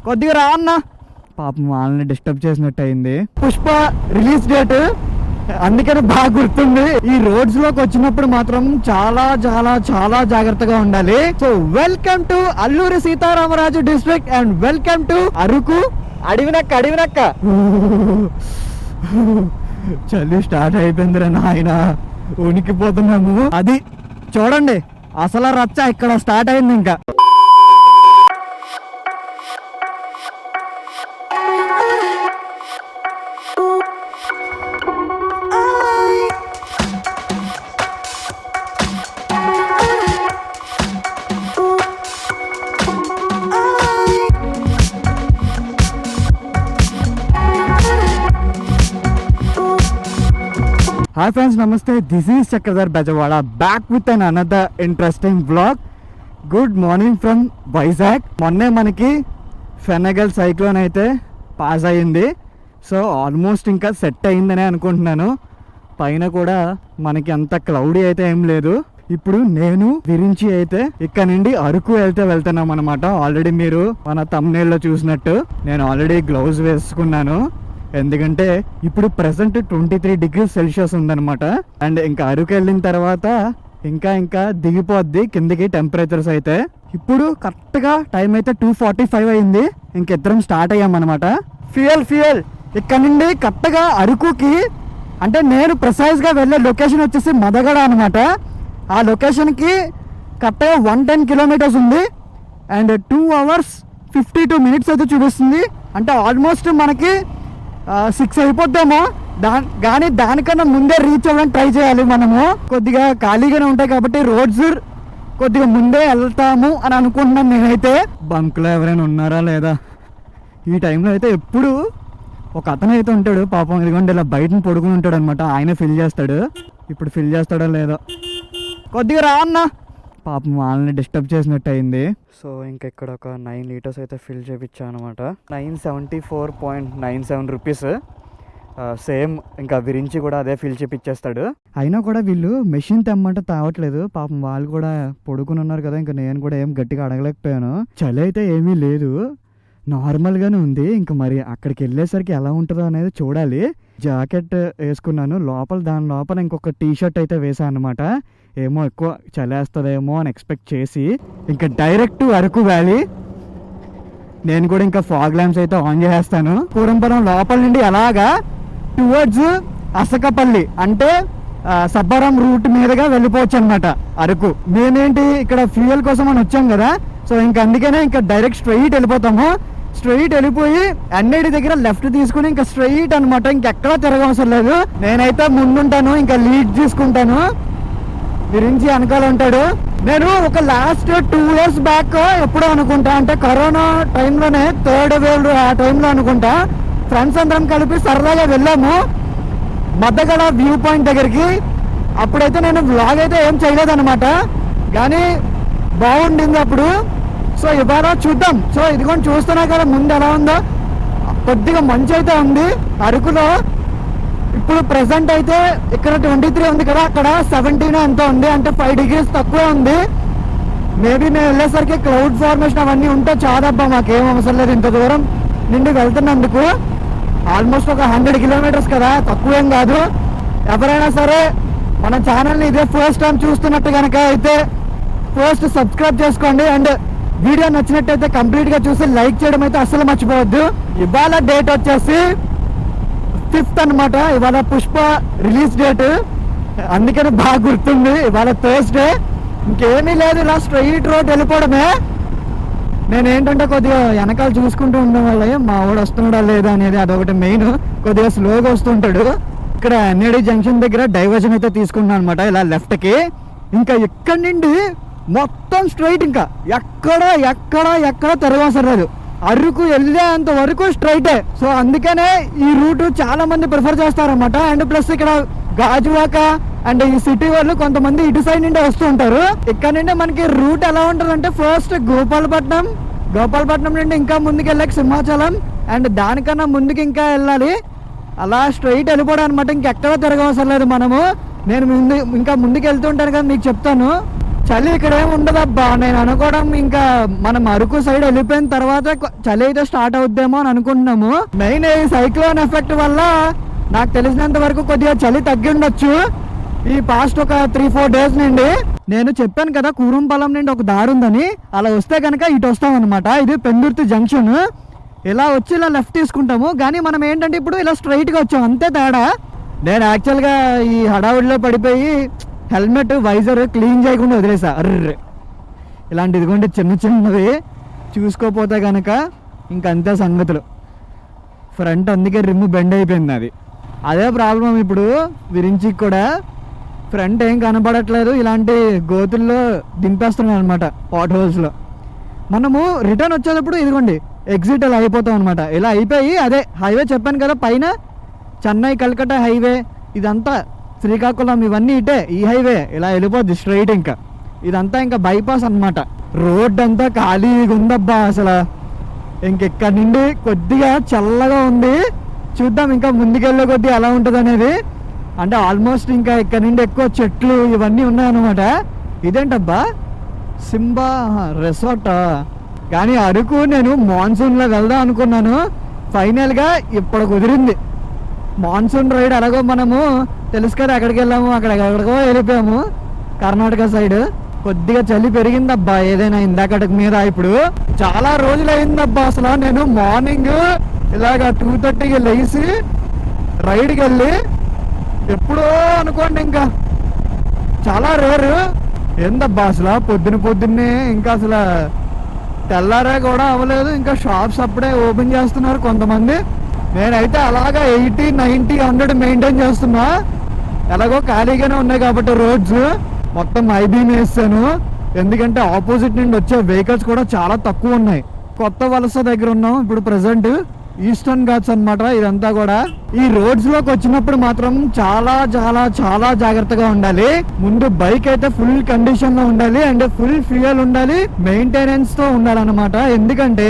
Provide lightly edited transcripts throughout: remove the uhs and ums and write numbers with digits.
కొద్దిగా రా అన్న. పాపం వాళ్ళని డిస్టర్బ్ చేసినట్టు అయింది. పుష్ప రిలీజ్ డేట్ అందుకని బాగా గుర్తుంది. ఈ రోడ్స్ లోకి వచ్చినప్పుడు మాత్రం చాలా చాలా చాలా జాగ్రత్తగా ఉండాలి. So welcome to Alluri Sitaramaraju district and welcome to Araku. అడివినక్క చలి స్టార్ట్ అయిపోయిందిరా నాయన, ఉనికిపోతున్నాము. అది చూడండి, అసలు రచ్చ ఇక్కడ స్టార్ట్ అయింది. ఇంకా హాయ్ ఫ్రెండ్స్, నమస్తే. This is Chakradhar Bezawada, back with an another interesting blog. Good morning from Vizag. మొన్నే మనకి ఫెనగల్ సైక్లోన్ అయితే పాస్ అయ్యింది. సో ఆల్మోస్ట్ ఇంకా సెట్ అయిందనే అనుకుంటున్నాను. పైన కూడా మనకి అంత క్లౌడీ అయితే ఏం లేదు. ఇప్పుడు నేను విరించి అయితే ఇక్కడ నుండి అరకు వెళ్తున్నాం అనమాట. ఆల్రెడీ మీరు మన థంబ్నెయిల్లో చూసినట్టు నేను ఆల్రెడీ గ్లౌజ్ వేసుకున్నాను. ఎందుకంటే ఇప్పుడు ప్రెసెంట్ 23 degrees Celsius ఉందన్నమాట. అండ్ ఇంకా అరకు వెళ్ళిన తర్వాత ఇంకా దిగిపోద్ది కిందకి టెంపరేచర్స్ అయితే. ఇప్పుడు కరెక్ట్గా టైం అయితే 2:45 అయింది. ఇంకిద్దరం స్టార్ట్ అయ్యామన్నమాట. ఫ్యూయల్ ఇక్కడ నుండి కరెక్ట్గా అరకుకి, అంటే నేను ప్రిసైజ్గా వెళ్ళే లొకేషన్ వచ్చేసి మదగడ అనమాట. ఆ లొకేషన్కి కరెక్ట్గా 110 kilometers ఉంది. అండ్ 2 hours 52 minutes అయితే చూపిస్తుంది. అంటే ఆల్మోస్ట్ మనకి 6 అయిపోద్దామో. కానీ దానికన్నా ముందే రీచ్ అవ్వడానికి ట్రై చేయాలి మనము. కొద్దిగా ఖాళీగానే ఉంటాయి కాబట్టి రోడ్స్ కొద్దిగా ముందే వెళ్తాము అని అనుకుంటున్నాను నేనైతే. బంక్లో ఎవరైనా ఉన్నారా లేదా? ఈ టైంలో అయితే ఎప్పుడు ఒక అతను అయితే ఉంటాడు పాపం. ఇదిగోండి ఇలా బయటను పడుకుని ఉంటాడు అనమాట. ఆయనే ఫిల్ చేస్తాడు. ఇప్పుడు ఫిల్ చేస్తాడో లేదో. కొద్దిగా రా అన్న. పాపం వాళ్ళని డిస్టర్బ్ చేసినట్టు అయింది. సో ఇంకా ఇక్కడ ఒక 9 liters అయితే ఫిల్ చేయించాను అనమాట. 974.97 rupees. సేమ్ ఇంకా విరించి కూడా అదే ఫిల్ చేపిచ్చేస్తాడు. అయినా కూడా వీళ్ళు మెషిన్ తెమ్మంటే తావట్లేదు. పాపం వాళ్ళు కూడా పడుకుని ఉన్నారు కదా. ఇంకా నేను కూడా ఏం గట్టిగా అడగలేకపోయాను. చలి అయితే ఏమీ లేదు, నార్మల్గానే ఉంది. ఇంకా మరి అక్కడికి వెళ్ళేసరికి ఎలా ఉంటుందో అనేది చూడాలి. జాకెట్ వేసుకున్నాను లోపల. దాని లోపల ఇంకొక టీ-షర్ట్ అయితే వేసాను అనమాట. ఏమో ఎక్కువ చలేస్తుందేమో అని ఎక్స్పెక్ట్ చేసి ఇంకా డైరెక్ట్ అరకు వ్యాలీ. నేను కూడా ఇంకా ఫాగ్ ల్యాంప్స్ అయితే ఆన్ చేసేస్తాను. కూరంపురం లోపల నుండి అలాగా టువర్డ్స్ అసకపల్లి, అంటే సబ్బవరం రూట్ మీదుగా వెళ్ళిపోవచ్చు అనమాట అరకు. మేమేంటి ఇక్కడ ఫ్యూయల్ కోసం అని వచ్చాం కదా. సో ఇంకా అందుకనే ఇంకా డైరెక్ట్ స్ట్రైట్ వెళ్ళిపోతాము. స్ట్రైట్ వెళ్ళిపోయి అన్నిటి దగ్గర లెఫ్ట్ తీసుకుని ఇంకా స్ట్రైట్ అనమాట. ఇంకెక్కడా తిరగవసరం లేదు. నేనైతే ముందుంటాను, ఇంకా లీడ్ తీసుకుంటాను. గురించి వెనకాల ఉంటాడు. నేను ఒక లాస్ట్ 2 years బ్యాక్ ఎప్పుడో అనుకుంటా, అంటే కరోనా టైంలోనే 3rd wave ఆ టైంలో అనుకుంటా, ఫ్రెండ్స్ అందరం కలిపి సరదాగా వెళ్ళాము మద్దగడ వ్యూ పాయింట్ దగ్గరికి. అప్పుడైతే నేను వ్లాగ్ అయితే ఏం చేయలేదన్నమాట, కానీ బాగుండింది అప్పుడు. సో ఇవాళ చూద్దాం. సో ఇదిగోండి చూస్తున్నా కదా ముందు ఎలా ఉందో. కొద్దిగా మంచి అయితే ఉంది అరకులో. ఇప్పుడు ప్రెసెంట్ అయితే ఇక్కడ 23 ఉంది కదా, అక్కడ 17 ఎంత ఉంది, అంటే 5 degrees తక్కువ ఉంది. మేబీ మేము వెళ్ళేసరికి క్లౌడ్ ఫార్మేషన్ అవన్నీ ఉంటే చాదబ్బా, మాకేం అవసరం లేదు ఇంత దూరం నుండి వెళ్తున్నందుకు. ఆల్మోస్ట్ ఒక 100 kilometers కదా, తక్కువేం కాదు. ఎవరైనా సరే మన ఛానల్ని ఇదే ఫస్ట్ టైం చూస్తున్నట్టు కనుక అయితే ఫస్ట్ సబ్స్క్రైబ్ చేసుకోండి. అండ్ వీడియో నచ్చినట్టయితే కంప్లీట్గా చూసి లైక్ చేయడం అయితే అస్సలు మర్చిపోవద్దు. ఇవాళ డేట్ వచ్చేసి 5th అనమాట. ఇవాళ పుష్ప రిలీజ్ డేట్ అందుకని బాగా గుర్తుంది. ఇవాళ థర్స్డే. ఇంకేమీ లేదు, ఇలా స్ట్రైట్ రోడ్ వెళ్ళిపోవడమే. నేను ఏంటంటే కొద్దిగా వెనకాల చూసుకుంటూ ఉండడం వల్ల మా వాడు వస్తున్నాడా లేదా అనేది అదొకటి మెయిన్. కొద్దిగా స్లోగా వస్తుంటాడు. ఇక్కడ ఎన్ఏడి జంక్షన్ దగ్గర డైవర్షన్ అయితే తీసుకున్నాను అనమాట, ఇలా లెఫ్ట్కి. ఇంకా ఇక్కడ నుండి మొత్తం స్ట్రైట్, ఇంకా ఎక్కడ తిరగవసరం లేదు. అరకు వెళ్ళేంత వరకు స్ట్రైటే. సో అందుకనే ఈ రూట్ చాలా మంది ప్రిఫర్ చేస్తారన్నమాట. అండ్ ప్లస్ ఇక్కడ గాజువాక అండ్ ఈ సిటీ వాళ్ళు కొంతమంది ఇటు సైడ్ నుండి వస్తూ ఉంటారు. ఇక్కడ నుండి మనకి రూట్ ఎలా ఉంటుంది అంటే ఫస్ట్ గోపాలపట్నం నుండి ఇంకా ముందుకు వెళ్ళాక సింహాచలం, అండ్ దానికన్నా ముందుకు ఇంకా వెళ్ళాలి. అలా స్ట్రైట్ వెళ్ళిపోవడం అనమాట. ఇంకెక్కడ తిరగవసరం లేదు మనము. నేను ఇంకా ముందుకు వెళ్తూ ఉంటాను కదా, మీకు చెప్తాను. చలి ఇక్కడ ఏమి ఉండదబ్బా. నేను అనుకోవడం ఇంకా మనం అరకు సైడ్ వెళ్ళిపోయిన తర్వాత చలి అయితే స్టార్ట్ అవుద్దేమో అని అనుకుంటున్నాము. మెయిన్ ఈ సైక్లోన్ ఎఫెక్ట్ వల్ల నాకు తెలిసినంత వరకు కొద్దిగా చలి తగ్గి ఉండొచ్చు ఈ పాస్ట్ ఒక 3-4 days నుండి. నేను చెప్పాను కదా కూరంపాలెం నుండి ఒక దారి ఉందని, అలా వస్తే కనుక ఇటు వస్తాం అనమాట. ఇది పెందుర్తి జంక్షన్. ఇలా వచ్చి ఇలా లెఫ్ట్ తీసుకుంటాము, కానీ మనం ఏంటంటే ఇప్పుడు ఇలా స్ట్రైట్గా వచ్చాం, అంతే తేడా. నేను యాక్చువల్గా ఈ హడావుడిలో పడిపోయి హెల్మెట్ వైజర్ క్లీన్ చేయకుండా వదిలేసా. అర్రే ఇలాంటి ఇదిగోండి చిన్న చిన్నవి చూసుకోపోతే కనుక ఇంకంతే సంగతులు. ఫ్రంట్ అందుకే రిమ్ బెండ్ అయిపోయింది. అది అదే ప్రాబ్లం ఇప్పుడు విరించికి కూడా. ఫ్రంట్ ఏం కనపడట్లేదు, ఇలాంటి గోతుల్లో దింపేస్తున్నాం అనమాట పాట్ హోల్స్లో. మనము రిటర్న్ వచ్చేటప్పుడు ఇదిగోండి ఎగ్జిట్ ఇలా అయిపోతాం అనమాట. ఇలా అయిపోయి అదే హైవే చెప్పాను కదా పైన చెన్నై కల్కట్టా హైవే, ఇదంతా శ్రీకాకుళం ఇవన్నీ ఇటే ఈ హైవే ఇలా వెళ్ళిపోద్ది స్ట్రైట్. ఇంకా ఇదంతా ఇంకా బైపాస్ అనమాట. రోడ్ అంతా ఖాళీగా ఉందబ్బా అసలు. ఇంకెక్కడి నుండి కొద్దిగా చల్లగా ఉంది, చూద్దాం ఇంకా ముందుకెళ్ళే కొద్ది ఎలా ఉంటుంది అనేది. అంటే ఆల్మోస్ట్ ఇంకా ఇక్కడ నుండి ఎక్కువ చెట్లు ఇవన్నీ ఉన్నాయన్నమాట. ఇదేంటబ్బా సింబా రిసార్ట్. కానీ అరకు నేను మాన్సూన్లో వెళ్దాం అనుకున్నాను, ఫైనల్గా ఇప్పుడు కుదిరింది. మాన్సూన్ రైడ్ ఎలాగో మనము తెలుసు కదా ఎక్కడికి వెళ్ళాము, ఎక్కడికో వెళ్ళిపోయాము కర్ణాటక సైడ్. కొద్దిగా చలి పెరిగిందబ్బా ఏదైనా ఇందాకటికి మీద. ఇప్పుడు చాలా రోజులు అయిందబ్బా అసలు. నేను మార్నింగ్ ఇలాగ 2:30కి లేచి రైడ్కి వెళ్ళి ఎప్పుడో అనుకోండి, ఇంకా చాలా రేరు. ఏందబ్బా అసలు పొద్దున్నే ఇంకా అసలు తెల్లారే కూడా అవ్వలేదు, ఇంకా షాప్స్ అప్పుడే ఓపెన్ చేస్తున్నారు కొంతమంది. నేనైతే అలాగా 80, 90, 100 మెయింటైన్ చేస్తున్నా. ఎలాగో ఖాళీగానే ఉన్నాయి కాబట్టి రోడ్స్ మొత్తం ఐబీఎం వేస్తాను, ఎందుకంటే ఆపోజిట్ నుండి వచ్చే వెహికల్స్ కూడా చాలా తక్కువ ఉన్నాయి. కొత్త వలస దగ్గర ఉన్నాం ఇప్పుడు ప్రెసెంట్, ఈస్టర్న్ ఘాట్స్ అన్నమాట ఇదంతా కూడా. ఈ రోడ్స్ లోకి వచ్చినప్పుడు మాత్రం చాలా చాలా చాలా జాగ్రత్తగా ఉండాలి. ముందు బైక్ అయితే ఫుల్ కండిషన్ లో ఉండాలి, అండ్ ఫుల్ ఫ్యూయల్ ఉండాలి, మెయింటెనెన్స్ తో ఉండాలన్నమాట. ఎందుకంటే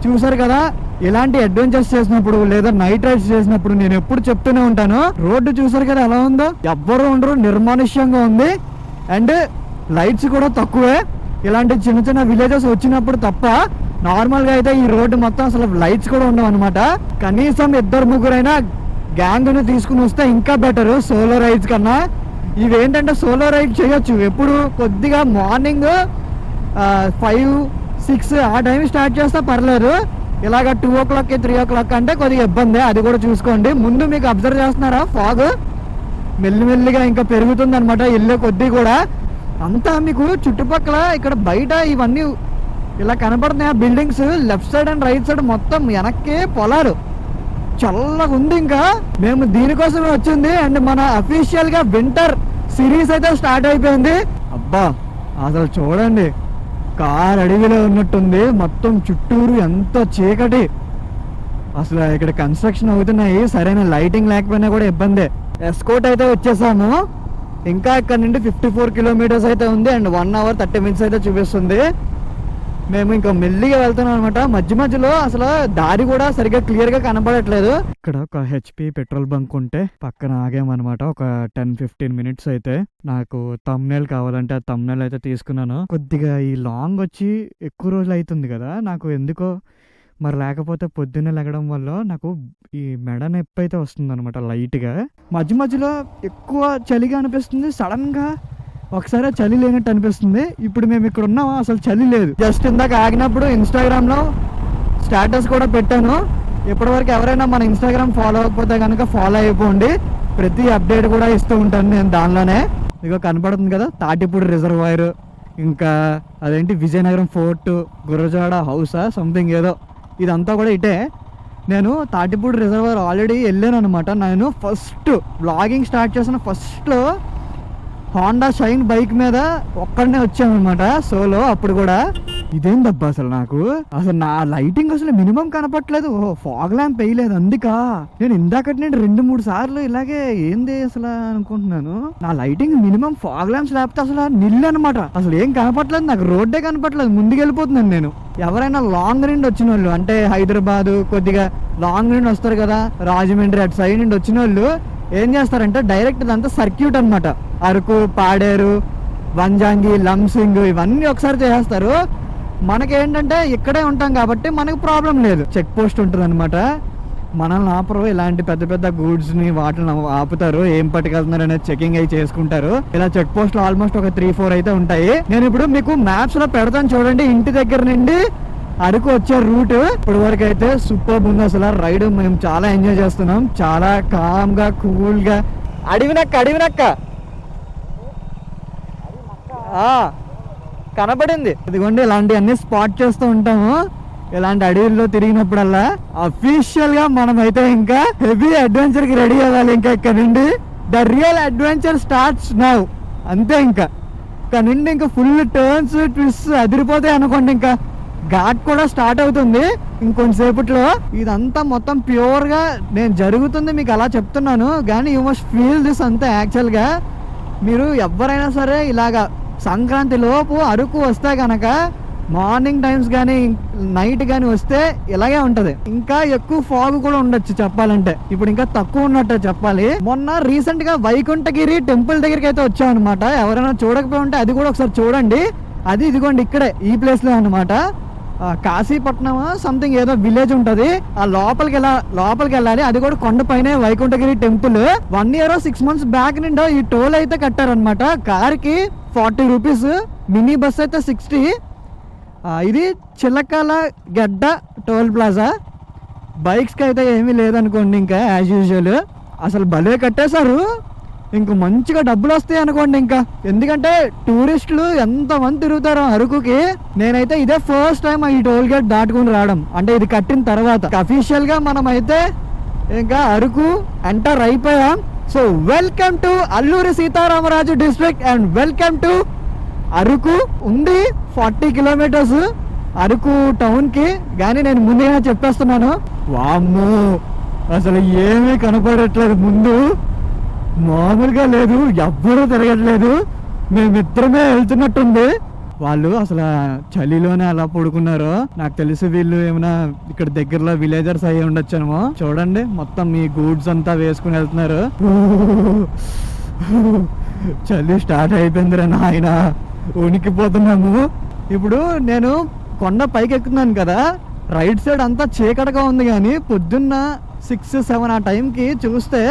చూసారు కదా ఇలాంటి అడ్వెంచర్స్ చేసినప్పుడు లేదా నైట్ రైడ్స్ చేసినప్పుడు నేను ఎప్పుడు చెప్తూనే ఉంటాను, రోడ్డు చూసారు కదా ఎలా ఉందో, ఎవ్వరు ఉండరు, నిర్మానుష్యంగా ఉంది. అండ్ లైట్స్ కూడా తక్కువే. ఇలాంటి చిన్న చిన్న విలేజెస్ వచ్చినప్పుడు తప్ప నార్మల్ గా అయితే ఈ రోడ్డు మొత్తం అసలు లైట్స్ కూడా ఉండవు అనమాట. కనీసం 2-3 గ్యాంగ్ ని తీసుకుని వస్తే ఇంకా బెటర్ సోలో రైడ్స్ కన్నా. ఇవేంటంటే సోలో రైడ్ చేయొచ్చు ఎప్పుడు కొద్దిగా మార్నింగ్ 5-6 ఆ టైం స్టార్ట్ చేస్తే పర్లేదు. ఇలాగ 2 o'clock 3 o'clock అంటే కొద్దిగా ఇబ్బంది, అది కూడా చూసుకోండి. ముందు మీకు అబ్జర్వ్ చేస్తున్నారా ఫాగ్ మెల్లిమెల్లిగా ఇంకా పెరుగుతుంది అనమాట వెళ్ళే కొద్దీ కూడా. అంతా మీకు చుట్టుపక్కల ఇక్కడ బయట ఇవన్నీ ఇలా కనపడుతున్నాయి buildings, left side and right side మొత్తం వెనక్కి పొలాలు, చల్లగా ఉంది. ఇంకా మేము దీనికోసమే వచ్చింది. అండ్ మన అఫీషియల్ గా వింటర్ సిరీస్ అయితే స్టార్ట్ అయిపోయింది. అబ్బా అసలు చూడండి కార్ అడవిలో ఉన్నట్టుంది, మొత్తం చుట్టూరు ఎంత చీకటి. అసలు ఇక్కడ కన్స్ట్రక్షన్ అవుతున్నాయి, సరైన లైటింగ్ లేకపోయినా కూడా ఇబ్బందే. ఎస్కోట్ అయితే వచ్చేసాము, ఇంకా ఇక్కడ నుండి 54 kilometers అయితే ఉంది, అండ్ 1 hour 30 minutes అయితే చూపిస్తుంది. మేము ఇంకా మెల్లిగా వెళ్తున్నాం అనమాట. మధ్యలో అసలు దారి కూడా సరిగ్గా క్లియర్ గా కనపడట్లేదు. ఇక్కడ ఒక HP పెట్రోల్ బంక్ ఉంటే పక్కన ఆగామన్నమాట ఒక 10-15 minutes అయితే. నాకు థంబ్నెయిల్ కావాలంటే ఆ థంబ్నెయిల్ అయితే తీసుకున్నాను. కొద్దిగా ఈ లాంగ్ వచ్చి ఎక్కువ రోజులు అవుతుంది కదా, నాకు ఎందుకో మరి లేకపోతే పొద్దున్నే లెగడం వల్ల నాకు ఈ మెడ నొప్పి అయితే వస్తుంది అనమాట లైట్గా. మధ్యలో ఎక్కువ చలిగా అనిపిస్తుంది, సడన్ గా ఒకసారి చలి లేనట్టు అనిపిస్తుంది. ఇప్పుడు మేము ఇక్కడ ఉన్నాము, అసలు చలి లేదు. జస్ట్ ఇందాక ఆగినప్పుడు ఇన్స్టాగ్రామ్ లో స్టేటస్ కూడా పెట్టాను. ఇప్పటివరకు ఎవరైనా మన ఇన్స్టాగ్రామ్ ఫాలో అవ్వకపోతే కనుక ఫాలో అయిపోండి, ప్రతి అప్డేట్ కూడా ఇస్తూ ఉంటాను నేను దానిలోనే. ఇక కనపడుతుంది కదా తాటిపూడి రిజర్వాయర్, ఇంకా అదేంటి విజయనగరం ఫోర్ట్, గురజాడ హౌసా సంథింగ్ ఏదో, ఇదంతా కూడా ఇటే. నేను తాటిపూడి రిజర్వాయర్ ఆల్రెడీ వెళ్ళాను అనమాట. నేను ఫస్ట్ బ్లాగింగ్ స్టార్ట్ చేసిన ఫస్ట్లో హోండా షైన్ బైక్ మీద ఒక్కడనే వచ్చాను అనమాట సోలో. అప్పుడు కూడా ఇదేందబ్బా అసలు నాకు అసలు నా లైటింగ్ అసలు మినిమం కనపట్లేదు, ఫాగ్ ల్యాంప్ వేయలేదు. అందుకా నేను ఇందాకటి నుండి 2-3 సార్లు ఇలాగే ఏంది అసలు అనుకుంటున్నాను. నా లైటింగ్ మినిమం ఫాగ్ ల్యాంప్స్ లేకపోతే అసలు నిల్లు అనమాట, అసలు ఏం కనపట్లేదు నాకు, రోడ్డే కనపట్లేదు. ముందుకు వెళ్ళిపోతున్నాను నేను. ఎవరైనా లాంగ్ నుండి వచ్చిన వాళ్ళు అంటే హైదరాబాద్ కొద్దిగా లాంగ్ నుండి వస్తారు కదా, రాజమండ్రి అటు సైడ్ నుండి వచ్చిన వాళ్ళు ఏం చేస్తారంటే డైరెక్ట్ ఇదంతా సర్క్యూట్ అనమాట. అరకు, పాడేరు, వంజాంగి, లంసింగ్ ఇవన్నీ ఒకసారి చేసేస్తారు. మనకేంటంటే ఇక్కడే ఉంటాం కాబట్టి మనకు ప్రాబ్లం లేదు. చెక్ పోస్ట్ ఉంటుంది అనమాట, మనల్ని ఆపరు. ఇలాంటి పెద్ద పెద్ద గూడ్స్ ని వాటిని ఆపుతారు, ఏం పట్టుకెళ్తున్నారు అనేది చెకింగ్ అయి చేసుకుంటారు. ఇలా చెక్ పోస్ట్లు ఆల్మోస్ట్ ఒక 3-4 అయితే ఉంటాయి. నేను ఇప్పుడు మీకు మ్యాప్స్ లో పెడతాను చూడండి. ఇంటి దగ్గర నుండి అరకు వచ్చే రూట్ ఇప్పటి వరకు అయితే సూపర్ ఉంది. అసలు రైడ్ మేము చాలా ఎంజాయ్ చేస్తున్నాం, చాలా కామ్ గా కూల్ గా. అడివినక్క కనపడింది. ఇదిగోండి ఇలాంటి అన్ని స్పాట్ చేస్తూ ఉంటాము ఇలాంటి అడవుల్లో తిరిగినప్పుడల్లా. అఫీషియల్ గా మనం అయితే ఇంకా హెవీ అడ్వెంచర్ కి రెడీ అవ్వాలి. ఇంకా ఇక్కడ నుండి the real adventure starts now. అంతే, ఇంకా ఇక్కడ నుండి ఇంకా ఫుల్ టర్న్స్ ట్విస్ట్ అదిరిపోతాయి అనుకోండి. ఇంకా ఘాట్ కూడా స్టార్ట్ అవుతుంది ఇంకొంచెంసేపట్లో. ఇదంతా మొత్తం ప్యూర్ గా నేను జరుగుతుంది మీకు అలా చెప్తున్నాను, కానీ యూ మస్ట్ ఫీల్ దిస్. అంతే, యాక్చువల్ గా మీరు ఎవరైనా సరే ఇలాగా సంక్రాంతి లోపు అరకు వస్తే కనుక మార్నింగ్ టైమ్స్ కానీ నైట్ కానీ వస్తే ఇలాగే ఉంటది. ఇంకా ఎక్కువ ఫాగ్ కూడా ఉండొచ్చు చెప్పాలంటే, ఇప్పుడు ఇంకా తక్కువ ఉన్నట్టు చెప్పాలి. మొన్న రీసెంట్ గా వైకుంఠగిరి టెంపుల్ దగ్గరికి అయితే వచ్చాం అనమాట. ఎవరైనా చూడకపోయి ఉంటే అది కూడా ఒకసారి చూడండి. అది ఇదిగోండి ఇక్కడే ఈ ప్లేస్ లో అనమాట. కాశీపట్నం సంథింగ్ ఏదో విలేజ్ ఉంటది, ఆ లోపలికి వెళ్ళాలి. అది కూడా కొండపైనే వైకుంఠగిరి టెంపుల్. 1 year 6 months బ్యాక్ నుండి ఈ టోల్ అయితే కట్టారనమాట. కార్ కి 40 రూపీస్, మినీ బస్ అయితే 60. ఇది చిలకల గడ్డ టోల్ ప్లాజా. బైక్స్ కి అయితే ఏమీ లేదనుకోండి, ఇంకా యాజ్ యూజువల్. అసలు భలే కట్టేశారు, ఇంక మంచిగా డబ్బులు వస్తాయి అనుకోండి. ఇంకా ఎందుకంటే టూరిస్టులు ఎంతమంది తిరుగుతారో అరకుకి. నేనైతే ఇదే ఫస్ట్ టైం ఈ టోల్ గేట్ దాటుకుని రావడం, అంటే ఇది కట్టిన తర్వాత. అఫీషియల్ గా మనం అయితే ఇంకా అరకు ఎంటర్ అయిపోయాం. So welcome to Alluri Sitaramaraju district and welcome to Araku. ఉంది 40 కిలోమీటర్స్ అరకు టౌన్ కి. కానీ నేను ముందుగా చెప్పేస్తున్నాను, వామ్మో అసలు ఏమీ కనపడట్లేదు ముందు, మామూలుగా లేదు, ఎవ్వరూ తిరగట్లేదు. మేమిద్దరమే వెళ్తున్నట్టుంది. వాళ్ళు అసలు చలిలోనే అలా పడుకున్నారు. నాకు తెలిసి వీళ్ళు ఏమైనా ఇక్కడ దగ్గరలో విలేజర్స్ అయ్యి ఉండొచ్చేమో. చూడండి మొత్తం ఈ గూడ్స్ అంతా వేసుకుని వెళ్తున్నారు. చలి స్టార్ట్ అయిపోయిందిరా నాయన, ఉనికిపోతున్నాము. ఇప్పుడు నేను కొండ పైకి ఎక్కుతున్నాను కదా, రైట్ సైడ్ అంతా చీకటిగా ఉంది. కానీ పొద్దున్న 6-7 ఆ టైంకి చూస్తే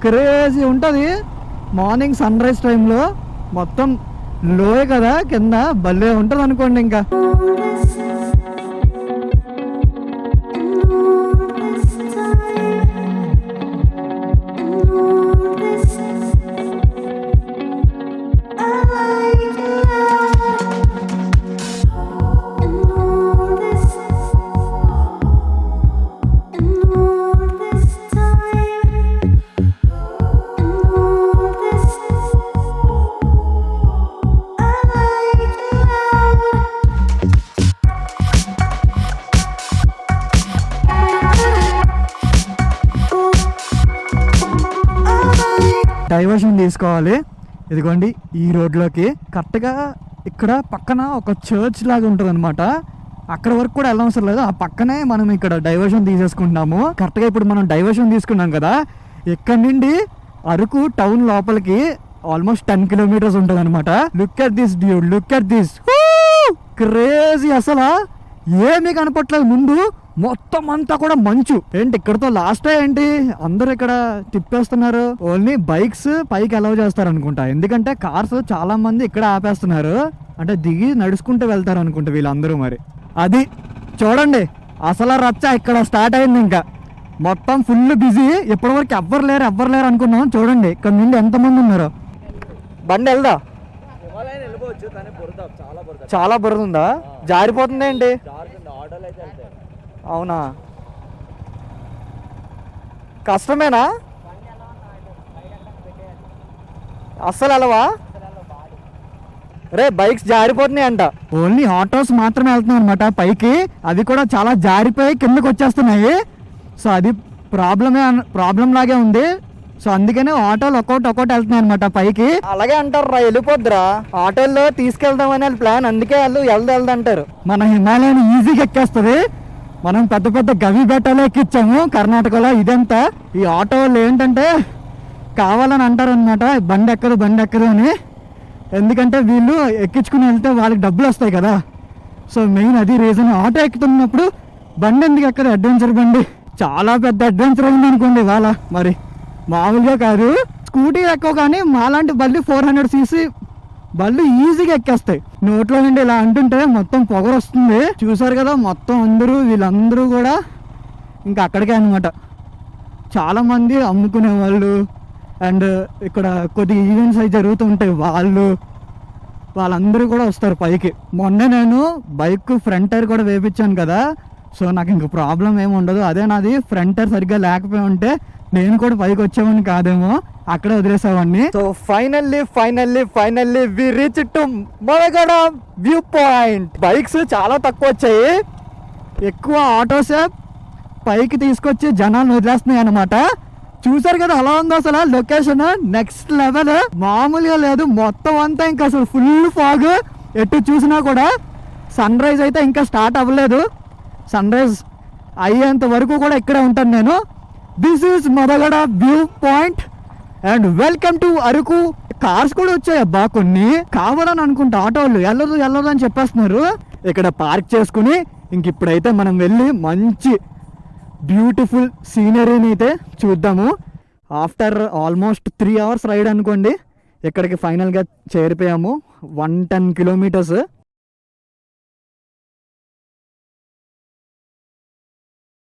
క్రేజీ ఉంటుంది. మార్నింగ్ సన్ రైజ్ టైంలో మొత్తం లోయ కదా కింద, భలే ఉంటుంది అనుకోండి. ఇంకా డైవర్షన్ తీసుకోవాలి. ఇదిగోండి ఈ రోడ్లోకి కరెక్ట్గా ఇక్కడ పక్కన ఒక చర్చ్ లాగా ఉంటుంది అనమాట. అక్కడ వరకు కూడా వెళ్ళవసరం లేదు, ఆ పక్కనే మనం ఇక్కడ డైవర్షన్ తీసేసుకుంటున్నాము. కరెక్ట్గా ఇప్పుడు మనం డైవర్షన్ తీసుకున్నాం కదా, ఇక్కడ నుండి అరకు టౌన్ లోపలికి ఆల్మోస్ట్ 10 కిలోమీటర్స్ ఉంటుంది అనమాట. Look at this dude, look at this, crazy. అసలు ఏమీ కనపట్లేదు ముందు, మొత్తం అంతా కూడా మంచు. ఏంటి ఇక్కడతో లాస్ట్ ఏంటి, అందరు ఇక్కడ తిప్పేస్తున్నారు. ఓన్లీ బైక్స్ పైకి అలౌ చేస్తారు అనుకుంటా, ఎందుకంటే కార్స్ చాలా మంది ఇక్కడ ఆపేస్తున్నారు. అంటే దిగి నడుచుకుంటూ వెళ్తారు అనుకుంటా వీళ్ళందరూ. మరి అది చూడండి అసలు రచ్చ ఇక్కడ స్టార్ట్ అయింది. ఇంకా మొత్తం ఫుల్ బిజీ. ఇప్పటివరకు ఎవ్వరు లేరు అనుకున్నాం. చూడండి ఇక్కడ నుండి ఎంతమంది ఉన్నారు. బండి వెళ్దా, చాలా బురద ఉందా, జారిపోతుంది ఏంటి? అవునా, కష్టమేనా? అస్సలు అలవా రే, బైక్స్ జారిపోతున్నాయి అంట. ఓన్లీ ఆటోస్ మాత్రమే వెళ్తున్నాయి అనమాట పైకి, అవి కూడా చాలా జారిపోయి కిందకి వచ్చేస్తున్నాయి. సో అది ప్రాబ్లం లాగే ఉంది. సో అందుకనే ఆటోలు ఒక్కొక్కటి వెళ్తున్నాయి అనమాట పైకి. అలాగే అంటారు రా, వెళ్ళిపోద్దురా ఆటోల్లో తీసుకెళ్దామని ప్లాన్, అందుకే వాళ్ళు వెళ్దంటారు. మన హిమాలయన్ ఈజీగా ఎక్కేస్తుంది. మనం పెద్ద పెద్ద గవి బెట్టాలో ఎక్కించాము కర్ణాటకలో. ఇదంతా ఈ ఆటో వాళ్ళు ఏంటంటే కావాలని అంటారు అనమాట, బండి ఎక్కదు అని. ఎందుకంటే వీళ్ళు ఎక్కించుకుని వెళ్తే వాళ్ళకి డబ్బులు వస్తాయి కదా. సో మెయిన్ అది రీజన్. ఆటో ఎక్కుతున్నప్పుడు బండి ఎందుకు ఎక్కడ అడ్వెంచర్ బండి చాలా పెద్ద అడ్వెంచర్ అయింది అనుకోండి ఇవాళ. మరి మామూలుగా కాదు. స్కూటీ ఎక్కువ కానీ మాలాంటి బళ్ళు 400cc బళ్ళు ఈజీగా ఎక్కేస్తాయి. నోట్లో నుండి ఇలా అంటుంటే మొత్తం పొగరు వస్తుంది. చూసారు కదా మొత్తం వీళ్ళందరూ కూడా ఇంకా అక్కడికే అనమాట. చాలామంది అమ్ముకునే వాళ్ళు అండ్ ఇక్కడ కొద్ది ఈవెంట్స్ అవి జరుగుతుంటాయి వాళ్ళందరూ కూడా వస్తారు పైకి. మొన్న నేను బైక్ ఫ్రంట్ టైర్ కూడా వేపించాను కదా. సో నాకు ఇంక ప్రాబ్లం ఏమి ఉండదు. అదే నాది ఫ్రంట్ టైర్ సరిగ్గా లేకపోయి ఉంటే నేను కూడా పైకి వచ్చేవాడిని కాదేమో, అక్కడే వదిలేసేవాడిని. So finally we reach to Modagada view point. Bikes చాలా తక్కువ వచ్చాయి, ఎక్కువ ఆటోసే పైకి తీసుకొచ్చి జనాలను వదిలేస్తున్నాయి అనమాట. చూసారు కదా అలా ఉంది అసలు లొకేషన్. నెక్స్ట్ లెవెల్, మామూలుగా లేదు. మొత్తం అంతా ఇంకా అసలు ఫుల్ ఫాగ్. ఎటు చూసినా కూడా. సన్ రైజ్ అయితే ఇంకా స్టార్ట్ అవ్వలేదు. సన్ రైజ్ అయ్యేంత వరకు కూడా ఇక్కడే ఉంటాను నేను. This is Modagada view point and welcome to Araku. Cars కూడా వచ్చాయి అబ్బా కొన్ని. కావాలని అనుకుంటా ఆటో వాళ్ళు వెళ్ళదు అని చెప్పేస్తున్నారు. ఇక్కడ పార్క్ చేసుకుని ఇంక ఇప్పుడైతే మనం వెళ్ళి మంచి బ్యూటిఫుల్ సీనరీని అయితే చూద్దాము. ఆఫ్టర్ ఆల్మోస్ట్ 3 hours రైడ్ అనుకోండి ఇక్కడికి ఫైనల్గా చేరిపోయాము. 110 kilometers.